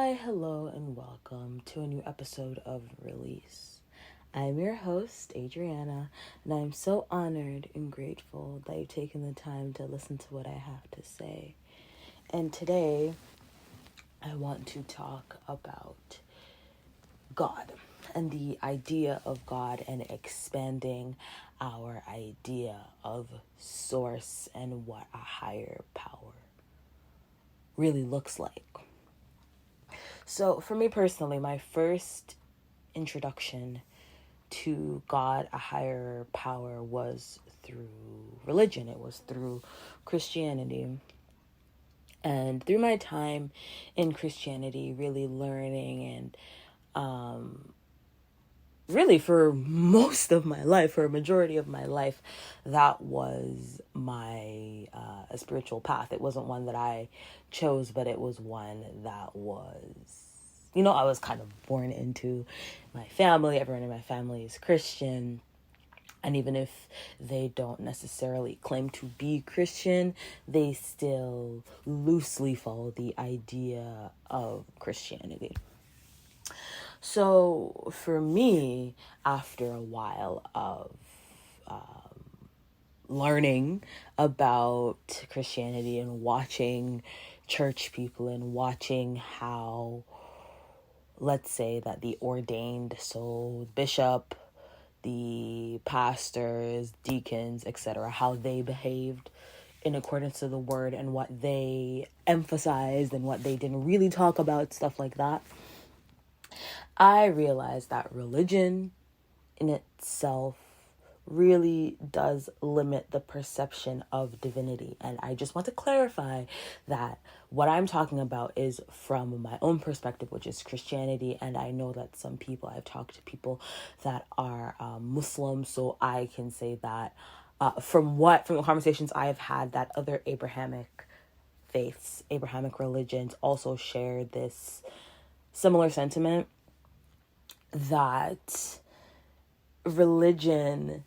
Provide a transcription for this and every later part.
Hi, hello, and welcome to a new episode of Release. I'm your host, Adriana, and I'm so honored and grateful that you've taken the time to listen to what I have to say. And today, I want to talk about God and the idea of God and expanding our idea of source and what a higher power really looks like. So, for me personally, my first introduction to God, a higher power, was through religion. It was through Christianity. And through my time in Christianity, really learning and really for most of my life, for a majority of my life, that was my spiritual path. It wasn't one that I chose, but it was one that I was kind of born into. My family, everyone in my family is Christian. And even if they don't necessarily claim to be Christian, they still loosely follow the idea of Christianity. So for me, after a while of learning about Christianity and watching church people and watching how, let's say that the ordained, so bishop, the pastors, deacons, etc., how they behaved in accordance to the word and what they emphasized and what they didn't really talk about, stuff like that, I realized that religion in itself really does limit the perception of divinity. And I just want to clarify that what I'm talking about is from my own perspective, which is Christianity. And I know that I've talked to people that are Muslim, so I can say that from the conversations I have had, that other Abrahamic faiths, Abrahamic religions also share this similar sentiment, that religion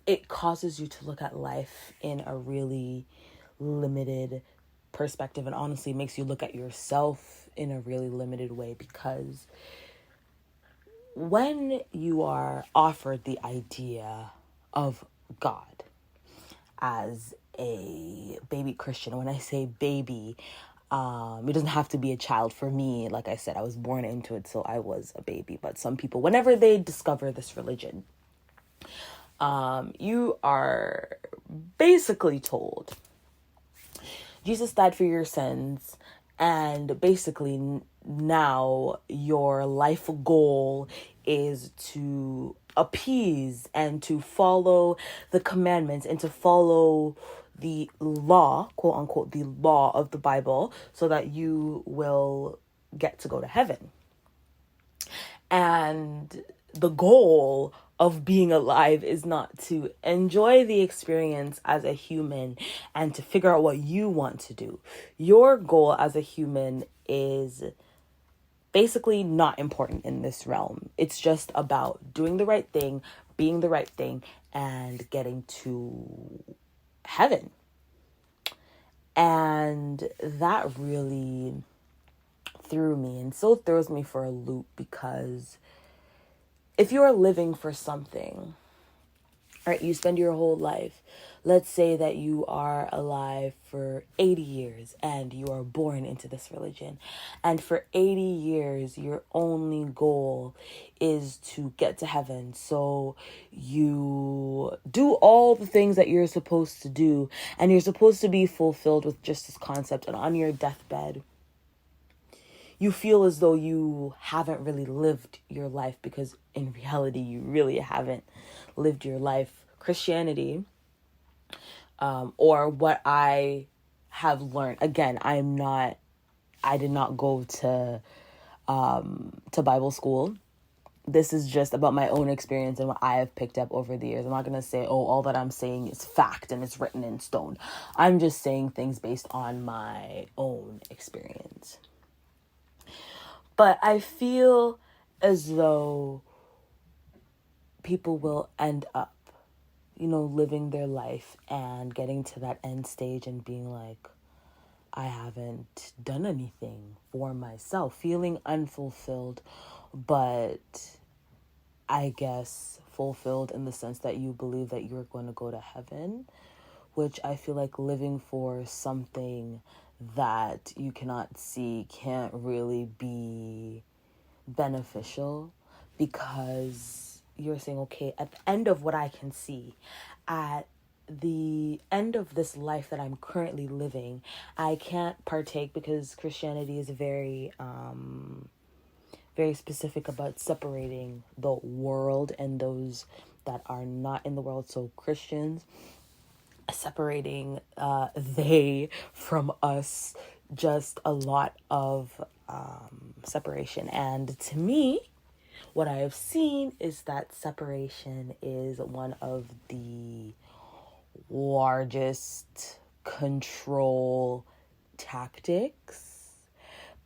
it causes you to look at life in a really limited perspective, and honestly makes you look at yourself in a really limited way, because when you are offered the idea of God as a baby Christian, when I say baby, it doesn't have to be a child. For me, like I said, I was born into it, so I was a baby. But some people, whenever they discover this religion, you are basically told Jesus died for your sins, and basically now your life goal is to appease and to follow the commandments and to follow the law, quote unquote, the law of the Bible, so that you will get to go to heaven. And the goal of being alive is not to enjoy the experience as a human and to figure out what you want to do. Your goal as a human is basically not important in this realm. It's just about doing the right thing, being the right thing, and getting to heaven. And that really threw me and still throws me for a loop, because if you are living for something, right, you spend your whole life, let's say that you are alive for 80 years and you are born into this religion, and for 80 years your only goal is to get to heaven, so you do all the things that you're supposed to do, and you're supposed to be fulfilled with just this concept, and on your deathbed you feel as though you haven't really lived your life, because in reality, you really haven't lived your life. Christianity, or what I have learned, again, I did not go to Bible school. This is just about my own experience and what I have picked up over the years. I'm not going to say, all that I'm saying is fact and it's written in stone. I'm just saying things based on my own experience. But I feel as though people will end up, living their life and getting to that end stage and being like, I haven't done anything for myself, feeling unfulfilled, but I guess fulfilled in the sense that you believe that you're going to go to heaven, which I feel like living for something that you cannot see can't really be beneficial, because you're saying, okay, at the end of what I can see, at the end of this life that I'm currently living, I can't partake, because Christianity is very specific about separating the world and those that are not in the world. So Christians, separating they from us, just a lot of separation. And to me, what I have seen is that separation is one of the largest control tactics,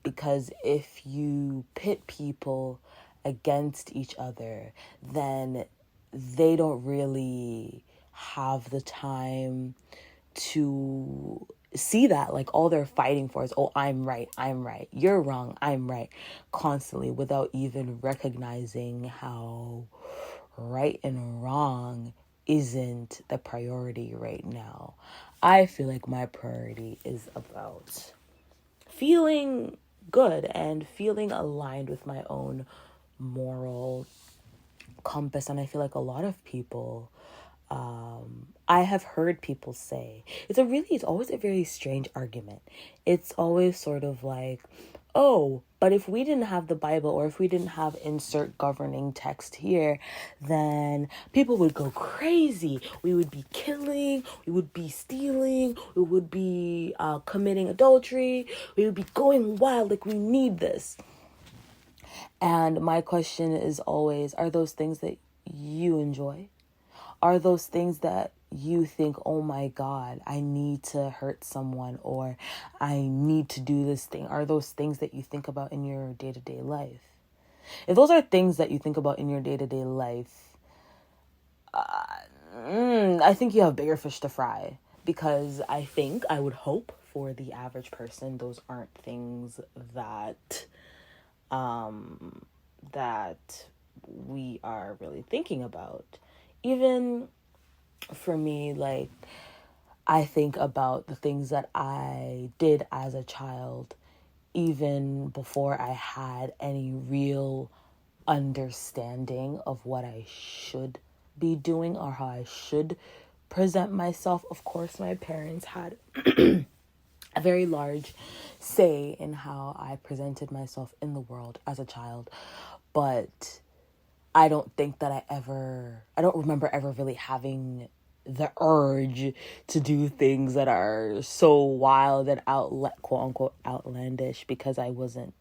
because if you pit people against each other, then they don't really have the time to see that, like, all they're fighting for is, oh, I'm right, you're wrong, I'm right, constantly, without even recognizing how right and wrong isn't the priority right now. I feel like my priority is about feeling good and feeling aligned with my own moral compass. And I feel like a lot of people, I have heard people say, it's always a very strange argument. It's always sort of like, oh, but if we didn't have the Bible, or if we didn't have insert governing text here, then people would go crazy. We would be killing, we would be stealing, we would be committing adultery, we would be going wild, like we need this. And my question is always, are those things that you enjoy? Are those things that you think, oh my God, I need to hurt someone, or I need to do this thing? Are those things that you think about in your day-to-day life? If those are things that you think about in your day-to-day life, I think you have bigger fish to fry. Because I would hope for the average person, those aren't things that that we are really thinking about. Even for me, like, I think about the things that I did as a child, even before I had any real understanding of what I should be doing or how I should present myself. Of course, my parents had a very large say in how I presented myself in the world as a child, but I don't think that I don't remember ever really having the urge to do things that are so wild and quote unquote outlandish, because I wasn't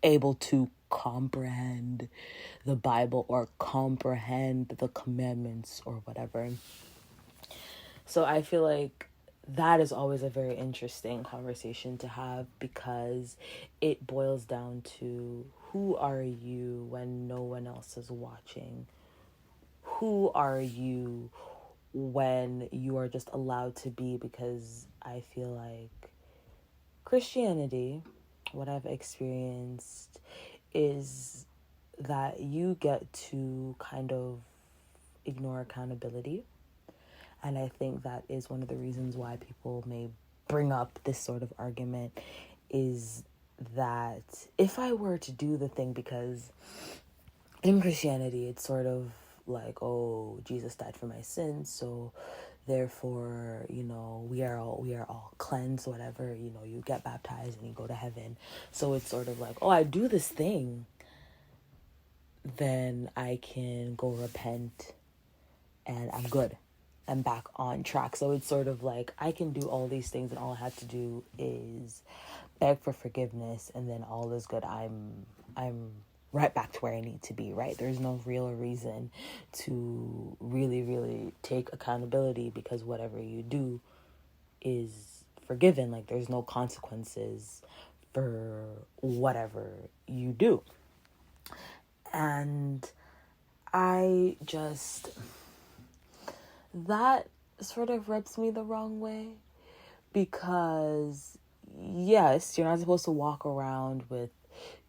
able to comprehend the Bible or comprehend the commandments or whatever. So I feel like that is always a very interesting conversation to have, because it boils down to, who are you when no one else is watching? Who are you when you are just allowed to be? Because I feel like Christianity, what I've experienced, is that you get to kind of ignore accountability. And I think that is one of the reasons why people may bring up this sort of argument, is that if I were to do the thing, because in Christianity, it's sort of like, oh, Jesus died for my sins, so therefore, we are all cleansed, whatever, you get baptized and you go to heaven. So it's sort of like, oh, I do this thing, then I can go repent and I'm good. I'm back on track. So it's sort of like, I can do all these things and all I have to do is beg for forgiveness, and then all is good. I'm right back to where I need to be, right? There's no real reason to really, really take accountability, because whatever you do is forgiven. Like, there's no consequences for whatever you do. And that sort of rubs me the wrong way, Because, yes, you're not supposed to walk around with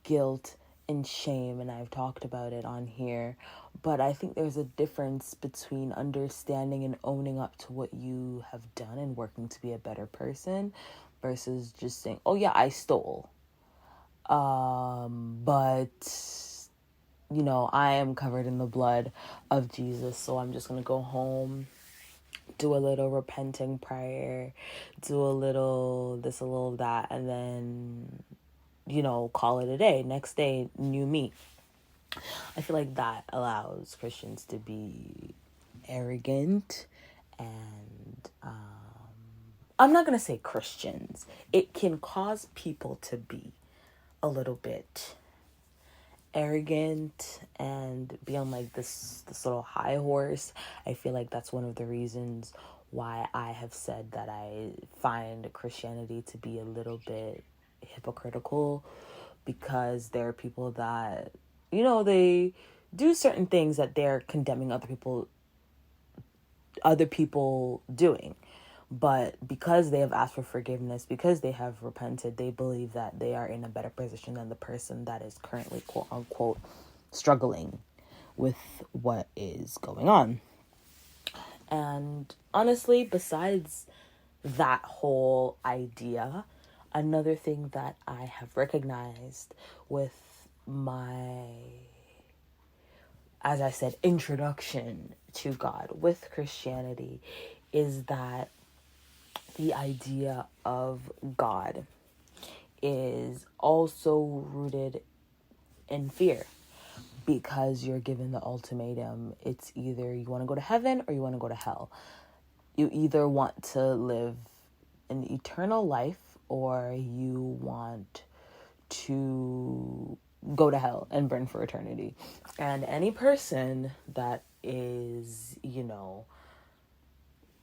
guilt and shame, and I've talked about it on here. But I think there's a difference between understanding and owning up to what you have done and working to be a better person versus just saying, oh yeah, I stole. But, I am covered in the blood of Jesus, so I'm just going to go home, do a little repenting prayer, do a little this, a little that, and then, call it a day. Next day, new me. I feel like that allows Christians to be arrogant and, I'm not going to say Christians. It can cause people to be a little bit arrogant and be on like this little high horse. I feel like that's one of the reasons why I have said that I find Christianity to be a little bit hypocritical, because there are people that, they do certain things that they're condemning other people doing. But because they have asked for forgiveness, because they have repented, they believe that they are in a better position than the person that is currently, quote unquote, struggling with what is going on. And honestly, besides that whole idea, another thing that I have recognized with my, as I said, introduction to God with Christianity is that the idea of God is also rooted in fear, because you're given the ultimatum. It's either you want to go to heaven or you want to go to hell. You either want to live an eternal life or you want to go to hell and burn for eternity. And any person that is,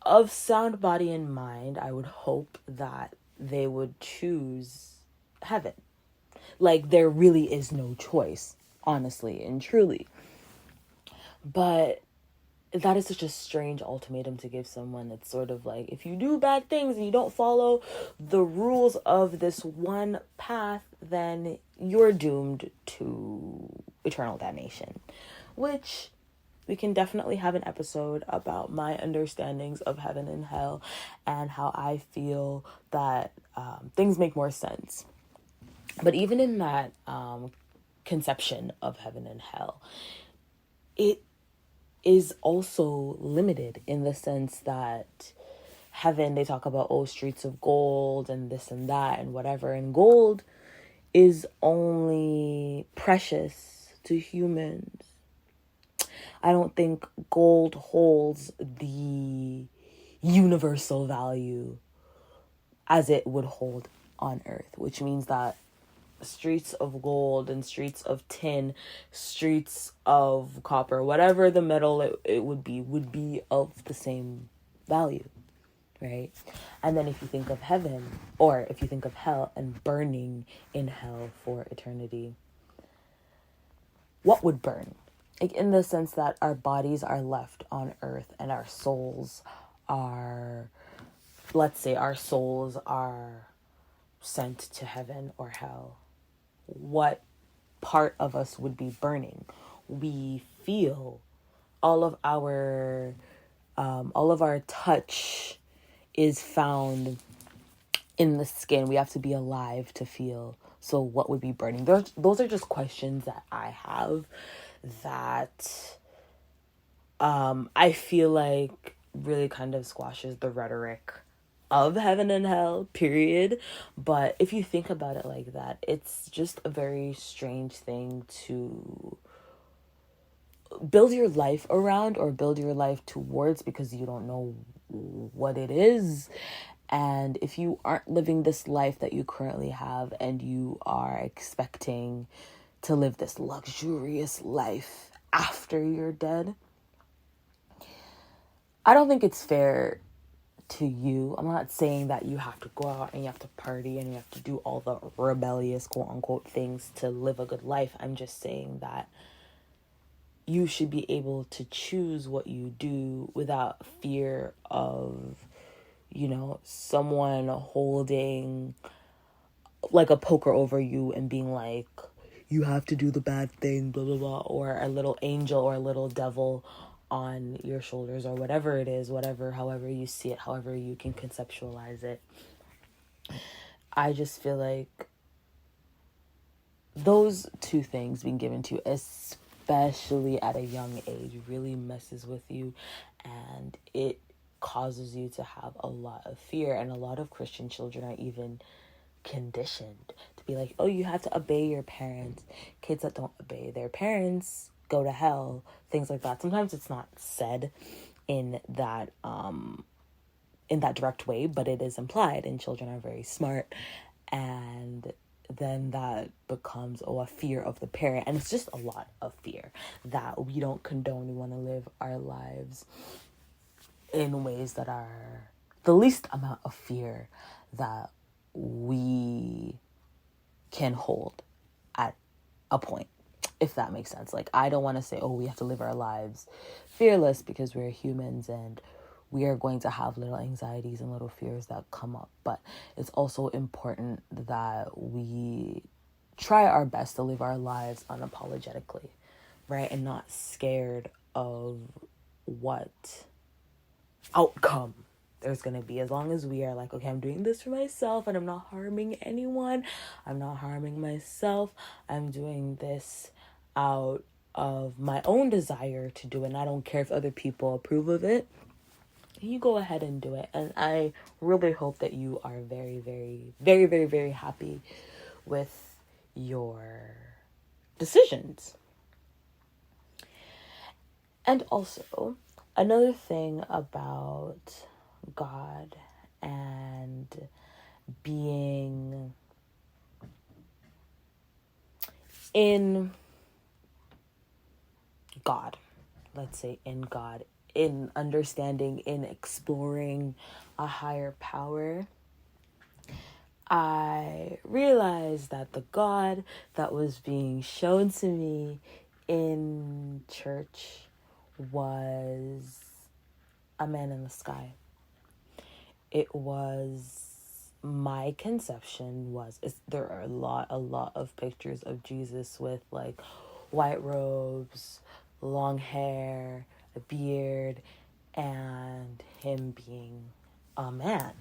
of sound body and mind, I would hope that they would choose heaven. Like, there really is no choice, honestly and truly. But that is such a strange ultimatum to give someone. It's sort of like, if you do bad things and you don't follow the rules of this one path, then you're doomed to eternal damnation. Which we can definitely have an episode about my understandings of heaven and hell and how I feel that things make more sense. But even in that conception of heaven and hell, it is also limited in the sense that heaven, they talk about, streets of gold and this and that and whatever. And gold is only precious to humans. I don't think gold holds the universal value as it would hold on earth, which means that streets of gold and streets of tin, streets of copper, whatever the metal it would be of the same value, right? And then if you think of heaven, or if you think of hell and burning in hell for eternity, what would burn? Like, in the sense that our bodies are left on earth and our souls are, let's say our souls are sent to heaven or hell. What part of us would be burning? We feel all of our touch is found in the skin. We have to be alive to feel. So what would be burning? Those are just questions that I have that I feel like really kind of squashes the rhetoric of heaven and hell, period. But if you think about it like that, it's just a very strange thing to build your life around or build your life towards, because you don't know what it is. And if you aren't living this life that you currently have and you are expecting to live this luxurious life after you're dead, I don't think it's fair to you. I'm not saying that you have to go out and you have to party and you have to do all the rebellious, quote unquote, things to live a good life. I'm just saying that you should be able to choose what you do without fear of, someone holding like a poker over you and being like, you have to do the bad thing, blah, blah, blah, or a little angel or a little devil on your shoulders, or whatever it is, however you see it, however you can conceptualize it. I just feel like those two things being given to you, especially at a young age, really messes with you, and it causes you to have a lot of fear. And a lot of Christian children are even conditioned to be like, oh, you have to obey your parents. Kids that don't obey their parents go to hell, things like that. Sometimes it's not said in that direct way, but it is implied, and children are very smart, and then that becomes a fear of the parent. And it's just a lot of fear that we don't condone. We want to live our lives in ways that are the least amount of fear that we can hold at a point, if that makes sense. Like, I don't want to say, oh, we have to live our lives fearless, because we're humans and we are going to have little anxieties and little fears that come up. But it's also important that we try our best to live our lives unapologetically, right? And not scared of what outcome there's going to be, as long as we are like, okay, I'm doing this for myself and I'm not harming anyone. I'm not harming myself. I'm doing this out of my own desire to do it, and I don't care if other people approve of it. You go ahead and do it. And I really hope that you are very, very, very, very, very happy with your decisions. And also, another thing about God and being in God, let's say in God, in understanding, in exploring a higher power, I realized that the God that was being shown to me in church was a man in the sky. It was my conception was, there are a lot of pictures of Jesus with like white robes, long hair, a beard, and him being a man.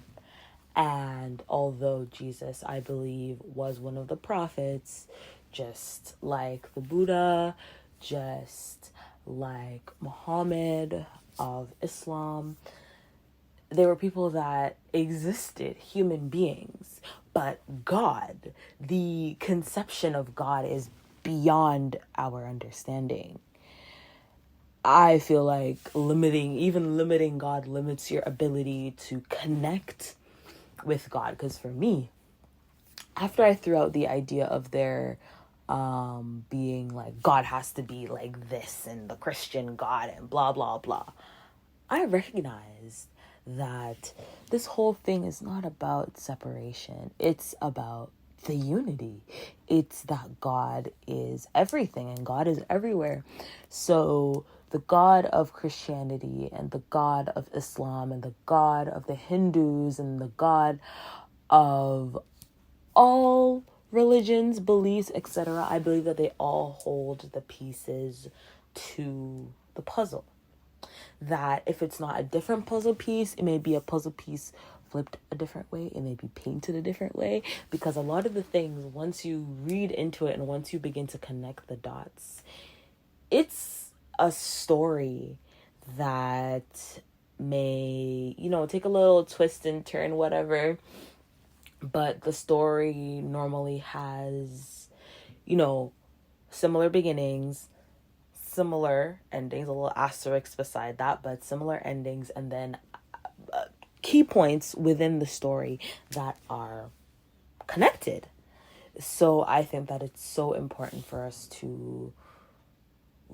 And although Jesus, I believe, was one of the prophets, just like the Buddha, just like Muhammad of Islam, there were people that existed, human beings. But God, the conception of God is beyond our understanding. I feel like limiting God limits your ability to connect with God. Because for me, after I threw out the idea of there being like, God has to be like this, and the Christian God and blah, blah, blah, I recognized that this whole thing is not about separation. It's about the unity. It's that God is everything and God is everywhere. So the God of Christianity and the God of Islam and the God of the Hindus and the God of all religions, beliefs, etc., I believe that they all hold the pieces to the puzzle. That if it's not a different puzzle piece, it may be a puzzle piece flipped a different way, it may be painted a different way, because a lot of the things, once you read into it and once you begin to connect the dots, it's a story that may, take a little twist and turn, whatever, but the story normally has, similar beginnings, similar endings, a little asterisk beside that, but similar endings, and then key points within the story that are connected. So I think that it's so important for us to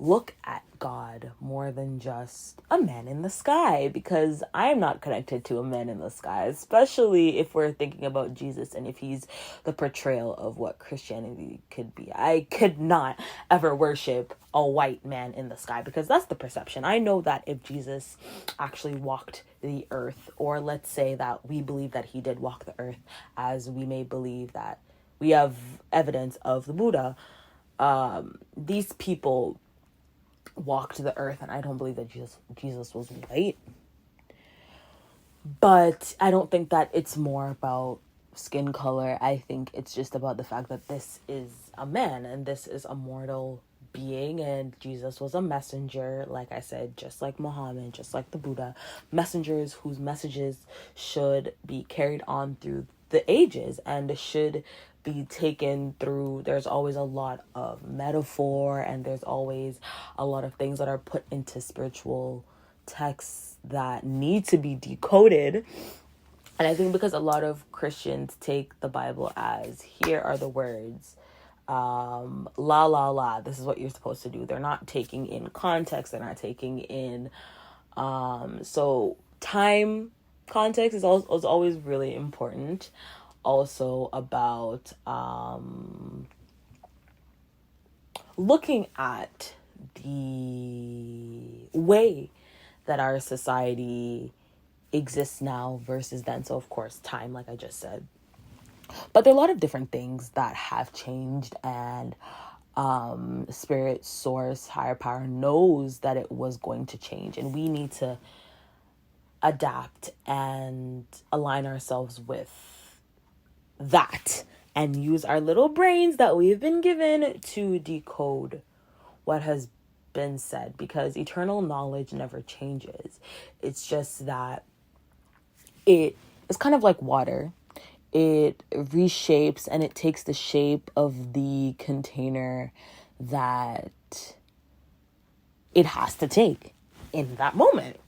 look at God more than just a man in the sky, because I'm not connected to a man in the sky, especially if we're thinking about Jesus and if he's the portrayal of what Christianity could be. I could not ever worship a white man in the sky, because that's the perception. I know that if Jesus actually walked the earth, or let's say that we believe that he did walk the earth, as we may believe that we have evidence of the Buddha, these people walked the earth, and I don't believe that Jesus was white. But I don't think that it's more about skin color. I think it's just about the fact that this is a man and this is a mortal being, and Jesus was a messenger, like I said, just like Muhammad, just like the Buddha, messengers whose messages should be carried on through the ages and should be taken through. There's always a lot of metaphor, and there's always a lot of things that are put into spiritual texts that need to be decoded. And I think because a lot of Christians take the Bible as, here are the words, la la la, this is what you're supposed to do. They're not taking in context. They're not taking in so time context is always really important. Also about looking at the way that our society exists now versus then. So of course, time, like I just said. But there are a lot of different things that have changed, and spirit, source, higher power knows that it was going to change, and we need to adapt and align ourselves with that and use our little brains that we've been given to decode what has been said, because eternal knowledge never changes. It's just that it's kind of like water. It reshapes, and it takes the shape of the container that it has to take in that moment.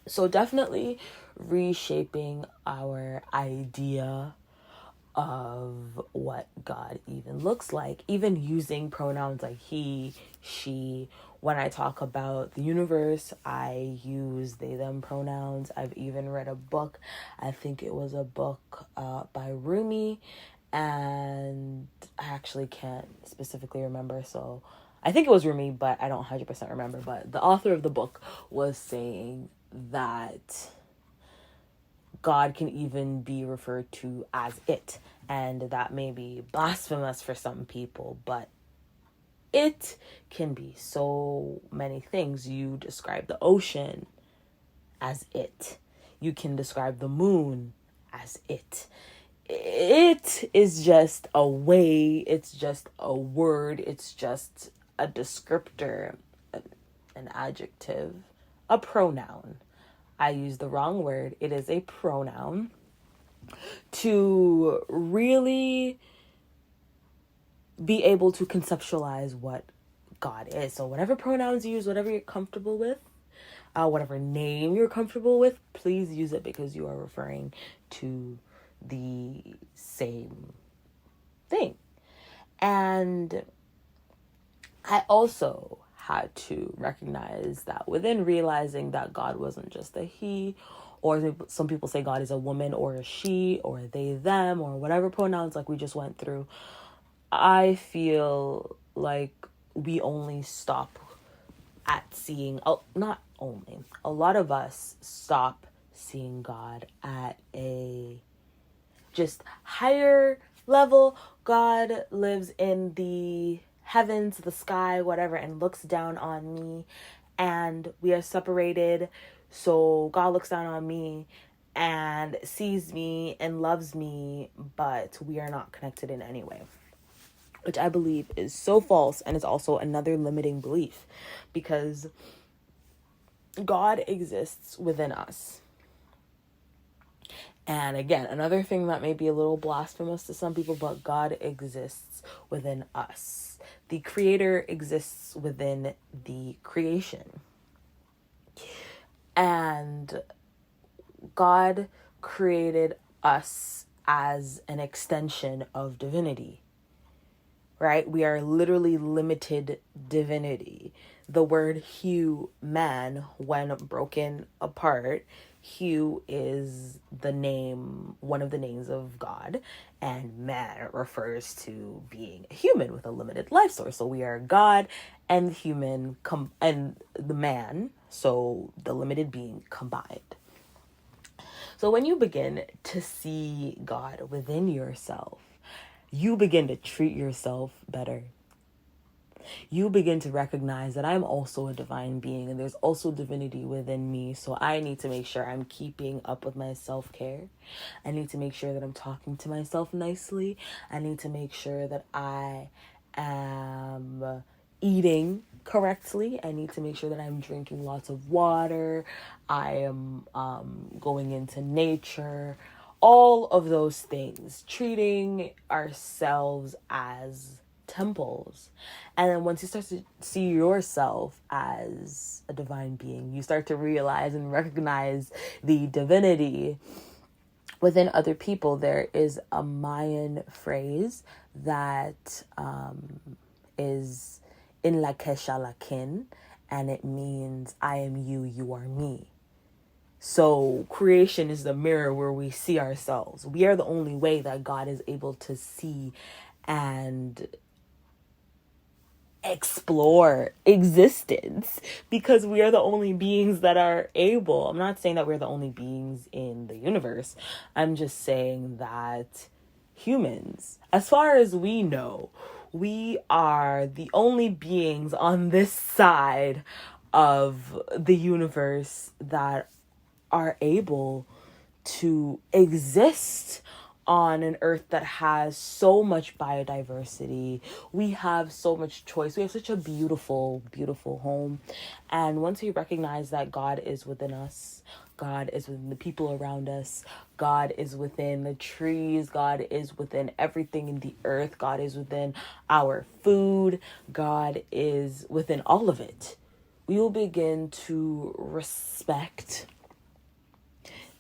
So definitely reshaping our idea of what God even looks like, even using pronouns like he, she. When I talk about the universe, I use they, them pronouns. I've even read a book. I think it was a book by Rumi, and I actually can't specifically remember. So I think it was Rumi, but I don't 100% remember. But the author of the book was saying that God can even be referred to as it. And that may be blasphemous for some people, but it can be so many things. You describe the ocean as it. You can describe the moon as it. It is just a way, it's just a word, it's just a descriptor, an adjective, a pronoun. I use the wrong word. It is a pronoun to really be able to conceptualize what God is. So whatever pronouns you use, whatever you're comfortable with, whatever name you're comfortable with, please use it, because you are referring to the same thing. And I also had to recognize that within realizing that God wasn't just a he, or some people say God is a woman or a she or they, them, or whatever pronouns like we just went through, I feel like we only stop at seeing, not only, a lot of us stop seeing God at a just higher level. God lives in the heavens, the sky, whatever, and looks down on me, and we are separated. So God looks down on me and sees me and loves me, but we are not connected in any way, which I believe is so false, and is also another limiting belief, because God exists within us. And again, another thing that may be a little blasphemous to some people, but God exists within us. The Creator exists within the creation. And God created us as an extension of divinity. right? We are literally limited divinity. The word human, when broken apart, Hu is the name, one of the names of God, and man refers to being a human with a limited life source. So we are God and human, and the man, so the limited being combined. So when you begin to see God within yourself, you begin to treat yourself better. You begin to recognize that I'm also a divine being and there's also divinity within me. So I need to make sure I'm keeping up with my self-care. I need to make sure that I'm talking to myself nicely. I need to make sure that I am eating correctly. I need to make sure that I'm drinking lots of water. I am going into nature. All of those things. Treating ourselves as temples. And then once you start to see yourself as a divine being, you start to realize and recognize the divinity within other people. There is a Mayan phrase that is in La Kesha Lakin, and it means I am you, you are me. So creation is the mirror where we see ourselves. We are the only way that God is able to see and explore existence, because we are the only beings that are able. I'm not saying that we're the only beings in the universe. I'm just saying that humans, as far as we know, we are the only beings on this side of the universe that are able to exist on an earth that has so much biodiversity. We have so much choice. We have such a beautiful, beautiful home. And once we recognize that God is within us, God is within the people around us, God is within the trees, God is within everything in the earth, God is within our food, God is within all of it, we will begin to respect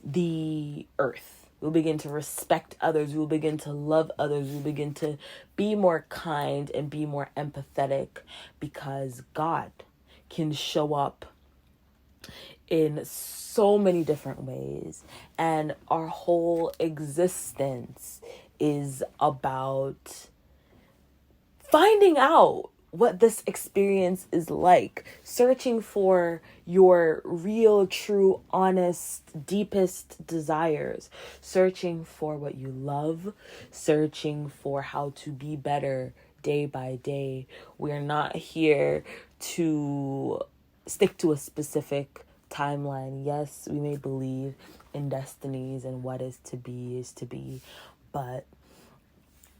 the earth. We'll begin to respect others. We'll begin to love others. We'll begin to be more kind and be more empathetic, because God can show up in so many different ways. And our whole existence is about finding out what this experience is like, searching for your real, true, honest, deepest desires, searching for what you love, searching for how to be better day by day. We're not here to stick to a specific timeline. Yes, we may believe in destinies and what is to be, but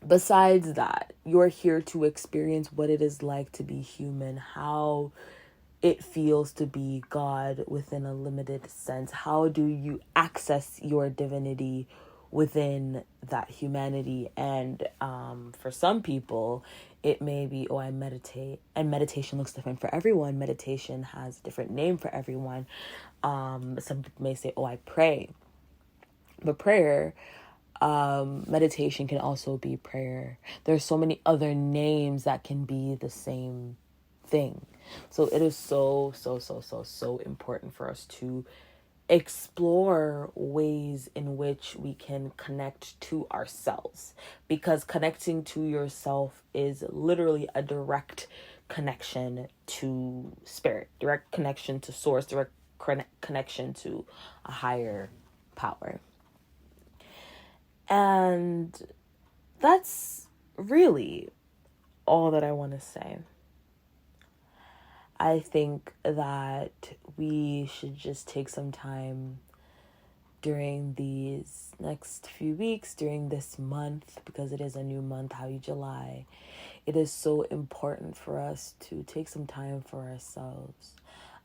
besides that, you're here to experience what it is like to be human, how it feels to be God within a limited sense. How do you access your divinity within that humanity? And for some people, it may be, oh, I meditate. And meditation looks different for everyone. Meditation has a different name for everyone. Some people may say, oh, I pray. But prayer, meditation can also be prayer. There's so many other names that can be the same thing. So it is so important for us to explore ways in which we can connect to ourselves, because connecting to yourself is literally a direct connection to spirit, direct connection to source, direct connection to a higher power. And that's really all that I want to say. I think that we should just take some time during these next few weeks, during this month, because it is a new month, Happy July. It is so important for us to take some time for ourselves.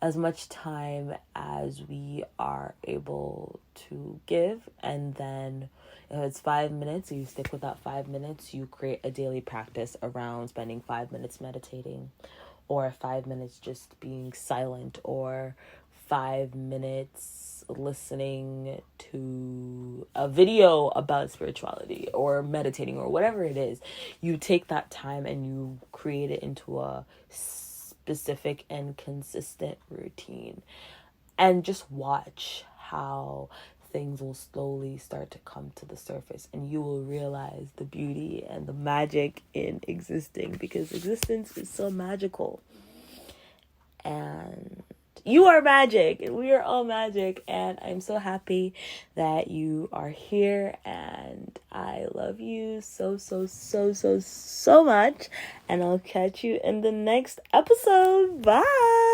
As much time as we are able to give, and then if it's 5 minutes, you stick with that 5 minutes, you create a daily practice around spending 5 minutes meditating, or 5 minutes just being silent, or 5 minutes listening to a video about spirituality or meditating or whatever it is. You take that time and you create it into a specific and consistent routine, and just watch how things will slowly start to come to the surface, and you will realize the beauty and the magic in existing, because existence is so magical. And you are magic, and we are all magic, and I'm so happy that you are here, and I love you so much, and I'll catch you in the next episode. Bye.